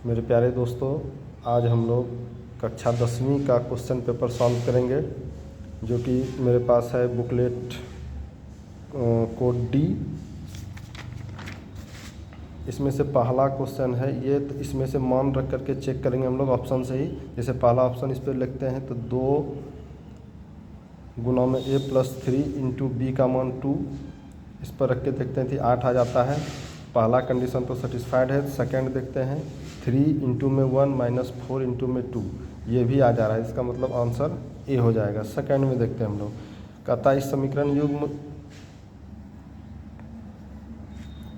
मेरे प्यारे दोस्तों, आज हम लोग कक्षा 10वीं का क्वेश्चन पेपर सॉल्व करेंगे, जो कि मेरे पास है बुकलेट कोड डी। इसमें से पहला क्वेश्चन है ये, तो इसमें से मान रख करके चेक करेंगे हम लोग ऑप्शन से ही। जैसे पहला ऑप्शन इस पर लिखते हैं तो 2 गुना में a+3 इंटू बी का मान 2, इस पर रख के देखते हैं कि 8 आ जाता है। पहला कंडीशन तो सेटिस्फाइड है। सेकंड देखते हैं 3 इंटू में 1 माइनस 4 इंटू में 2, ये भी आ जा रहा है। इसका मतलब आंसर ए हो जाएगा। सेकंड में देखते हैं हम लोग, कहता है इस समीकरण युग्म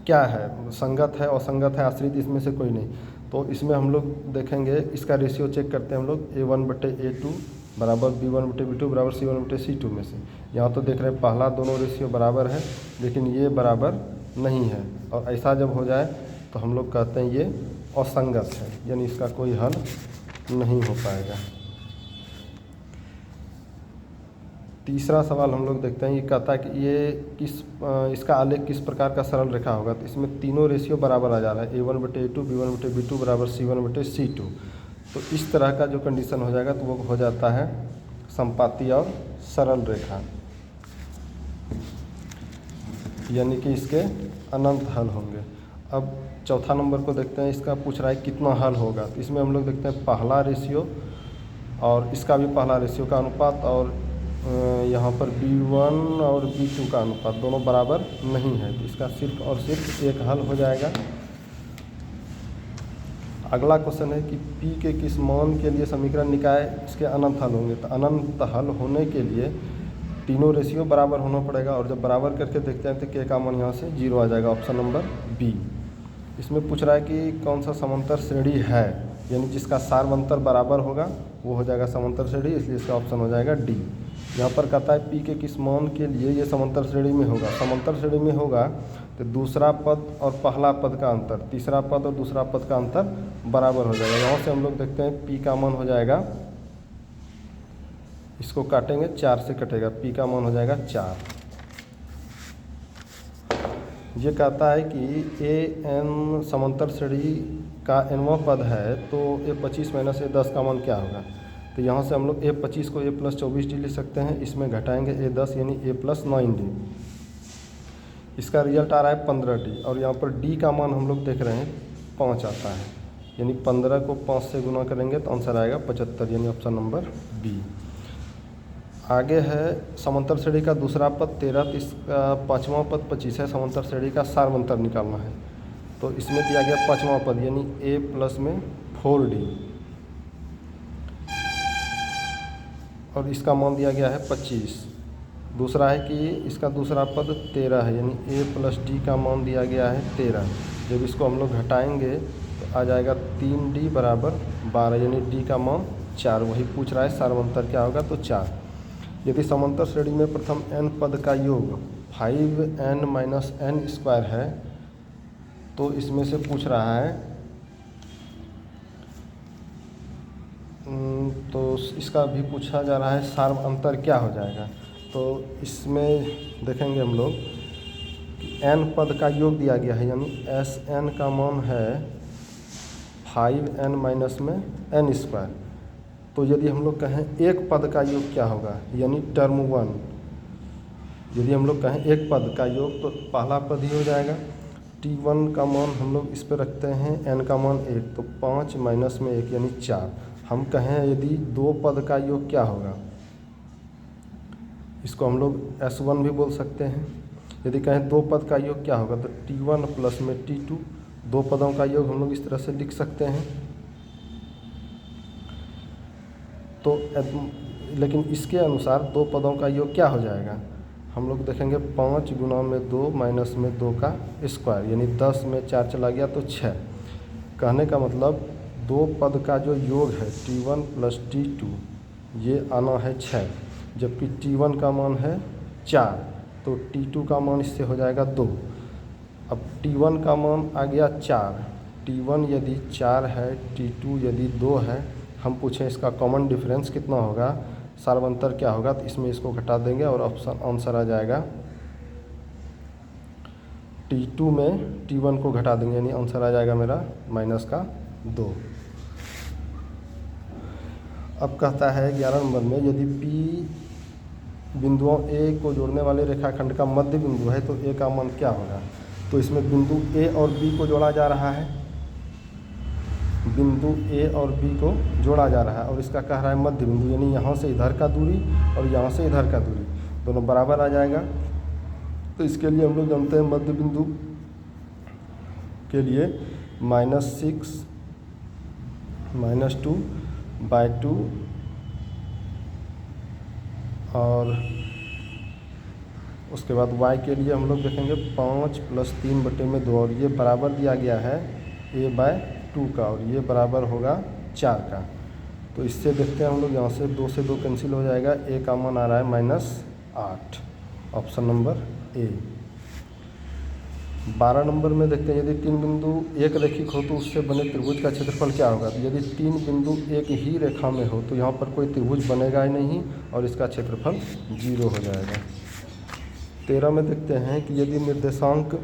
क्या है, संगत है, असंगत है, आश्रित, इसमें से कोई नहीं। तो इसमें हम लोग देखेंगे, इसका रेशियो चेक करते हैं हम लोग। a1/a2 बराबर b1/b2 बराबर c1/c2 में से। यहाँ तो देख रहे हैं पहला दोनों रेशियो बराबर है, लेकिन ये बराबर नहीं है। और ऐसा जब हो जाए तो हम लोग कहते हैं ये असंगत है, यानी इसका कोई हल नहीं हो पाएगा। तीसरा सवाल हम लोग देखते हैं, ये कहता है कि ये इसका आलेख किस प्रकार का सरल रेखा होगा। तो इसमें तीनों रेशियो बराबर आ जा रहा है, a1/a2 b1/b2 बराबर c1/c2। तो इस तरह का जो कंडीशन हो जाएगा तो वो हो जाता है संपाती और सरल रेखा, यानी कि इसके अनंत हल होंगे। अब चौथा नंबर को देखते हैं, इसका पूछ रहा है कितना हल होगा। तो इसमें हम लोग देखते हैं पहला रेशियो और इसका भी पहला रेशियो का अनुपात, और यहाँ पर b1 और b2 का अनुपात दोनों बराबर नहीं है, तो इसका सिर्फ और सिर्फ एक हल हो जाएगा। अगला क्वेश्चन है कि p के किस मान के लिए समीकरण निकाय इसके अनंत हल होंगे। तो अनंत हल होने के लिए तीनों रेशियो बराबर होना पड़ेगा, और जब बराबर करके देखते हैं तो k का मान यहाँ से 0 आ जाएगा, ऑप्शन नंबर बी। इसमें पूछ रहा है कि कौन सा समांतर श्रेणी है, यानी जिसका सार्वंतर बराबर होगा वो हो जाएगा समांतर श्रेणी, इसलिए इसका ऑप्शन हो जाएगा डी। यहाँ पर कहता है p के किस मान के लिए ये समांतर श्रेणी में होगा। समांतर श्रेणी में होगा तो दूसरा पद और पहला पद का अंतर, तीसरा पद और दूसरा पद का अंतर बराबर हो जाएगा। यहाँ से हम लोग देखते हैं p का मान हो जाएगा, इसको काटेंगे 4 से कटेगा, p का मान हो जाएगा 4। ये कहता है कि an समांतर श्रेणी का nवां पद है, तो a25 माइनस a10 का मान क्या होगा। तो यहाँ से हम लोग a25 को a+24d लिख सकते हैं, इसमें घटाएंगे a10 यानी a+9d। इसका रिजल्ट आ रहा है 15d, और यहाँ पर d का मान हम लोग देख रहे हैं 5 आता है, यानी 15 को 5 से गुना करेंगे तो आंसर आएगा 75, यानी ऑप्शन नंबर बी। आगे है समांतर श्रेणी का दूसरा पद 13, तो इसका पाँचवां पद 25 है। समांतर श्रेणी का सार्वंतर निकालना है, तो इसमें दिया गया पाँचवां पद यानी a प्लस में 4d, और इसका मान दिया गया है 25। दूसरा है कि इसका दूसरा पद 13 है, यानी a+d का मान दिया गया है 13। जब इसको हम लोग घटाएंगे तो आ जाएगा 3d बराबर 12, यानी d का मान 4। वही पूछ रहा है सार्वंतर क्या होगा, तो 4। यदि समांतर श्रेणी में प्रथम n पद का योग 5n माइनस n स्क्वायर है, तो इसमें से पूछ रहा है तो इसका भी पूछा जा रहा है सार्वंतर क्या हो जाएगा। तो इसमें देखेंगे हम लोग कि n पद का योग दिया गया है, यानी Sn का मान है 5n माइनस में n स्क्वायर। तो यदि हम लोग कहें एक पद का योग क्या होगा, यानी टर्म 1, यदि हम लोग कहें एक पद का योग तो पहला पद ही हो जाएगा। t1 का मान हम लोग इस पर रखते हैं n का मान 1, तो 5 माइनस में 1 यानी 4। हम कहें यदि दो पद का योग क्या होगा, इसको हम लोग s1 भी बोल सकते हैं। यदि कहें दो पद का योग क्या होगा, तो t1 प्लस में t2, दो पदों का योग हम लोग इस तरह से लिख सकते हैं। तो लेकिन इसके अनुसार दो पदों का योग क्या हो जाएगा, हम लोग देखेंगे 5 गुना में 2 माइनस में 2 का स्क्वायर, यानी 10 में 4 चला गया तो 6। कहने का मतलब दो पद का जो योग है t1 प्लस t2, ये आना है 6, जबकि t1 का मान है 4, तो t2 का मान इससे हो जाएगा 2। अब t1 का मान आ गया 4, t1 यदि 4 है, t2 यदि 2 है, हम पूछें इसका कॉमन डिफरेंस कितना होगा, सार्वंतर क्या होगा, तो इसमें इसको घटा देंगे और ऑप्शन आंसर आ जाएगा t2 में t1 को घटा देंगे, यानी आंसर आ जाएगा मेरा माइनस का 2। अब कहता है 11 नंबर में, यदि P बिंदुओं A को जोड़ने वाले रेखाखंड का मध्य बिंदु है तो A का मान क्या होगा। तो इसमें बिंदु A और B को जोड़ा जा रहा है, बिंदु A और B को जोड़ा जा रहा है और इसका कह रहा है मध्य बिंदु, यानी यहाँ से इधर का दूरी और यहाँ से इधर का दूरी दोनों बराबर आ जाएगा। तो इसके लिए हम लोग जानते हैं मध्य बिंदु के लिए -6 -2/2 और उसके बाद y के लिए हम लोग देखेंगे 5 + 3/2 और ये बराबर दिया गया है a/2 का और ये बराबर होगा 4 का। तो इससे देखते हैं हम लोग, यहाँ से 2 से 2 कैंसिल हो जाएगा, a का मान आ रहा है -8, ऑप्शन नंबर ए। 12 नंबर में देखते हैं, यदि 3 बिंदु एक रेखिक हो तो उससे बने त्रिभुज का क्षेत्रफल क्या होगा। तो यदि 3 बिंदु एक ही रेखा में हो तो यहाँ पर कोई त्रिभुज बनेगा ही नहीं और इसका क्षेत्रफल 0 हो जाएगा। 13 में देखते हैं कि यदि निर्देशांक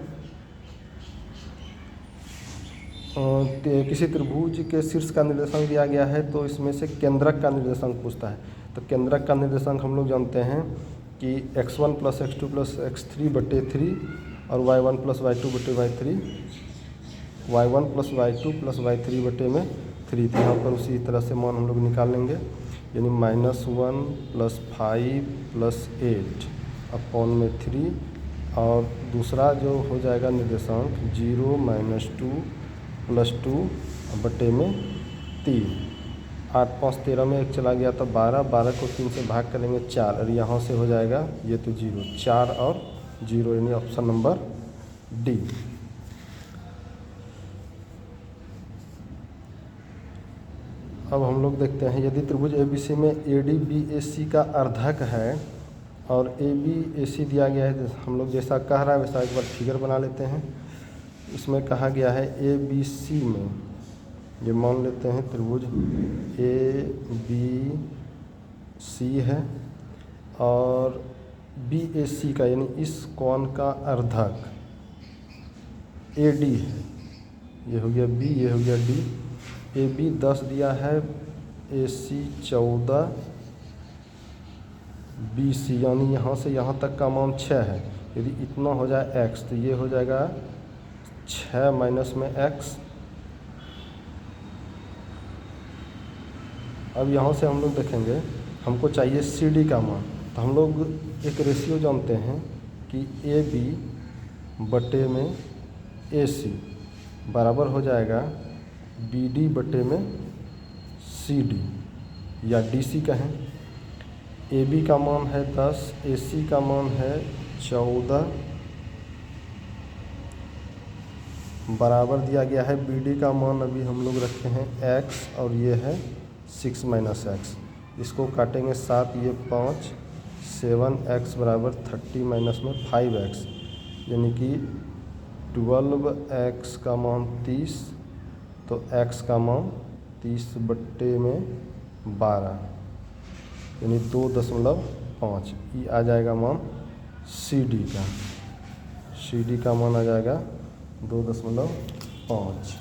किसी त्रिभुज के शीर्ष का निर्देशांक दिया गया है तो इसमें से केंद्रक का निर्देशांक पूछता है। तो केंद्रक का निर्देशांक हम लोग जानते हैं कि x1 + x2 + x3/3 और y1 + y2/3, y1 + y2 + y3/3। तो यहाँ पर उसी तरह से मान हम लोग निकाल लेंगे, यानी -1 + 5 + 8/3 और दूसरा जो हो जाएगा निर्देशांक 0 - 2 + 2/3। 8 × 5 = 13 में 1 चला गया तो 12, 12 को 3 से भाग करेंगे 4 और यहाँ से हो जाएगा ये तो 0, 4 और 0, यानी ऑप्शन नंबर डी। अब हम लोग देखते हैं, यदि त्रिभुज ABC में AD BAC का अर्धक है और AB AC दिया गया है, हम लोग जैसा कह रहा है वैसा एक बार फिगर बना लेते हैं। इसमें कहा गया है ABC में, ये मान लेते हैं त्रिभुज ABC है और BAC का यानी इस कोण का अर्धक AD है, ये हो गया B, ये हो गया D। AB 10 दिया है, AC 14, BC यानी यहाँ से यहाँ तक का मान 6 है। यदि इतना हो जाए x तो ये हो जाएगा 6 माइनस में x। अब यहाँ से हम लोग देखेंगे, हमको चाहिए CD का मान, तो हम लोग एक रेशियो जानते हैं कि AB/AC बराबर हो जाएगा BD/CD या DC कहें। AB का मान है 10, AC का मान है 14, बराबर दिया गया है BD का मान अभी हम लोग रखे हैं x और ये है 6 - x। इसको काटेंगे 7, ये 5, 7x = 30 - 5x, यानी कि 12x का मान 30, तो x का मान 30/12 यानी 2.5। ये आ जाएगा मान CD का, CD का मान आ जाएगा 2.5।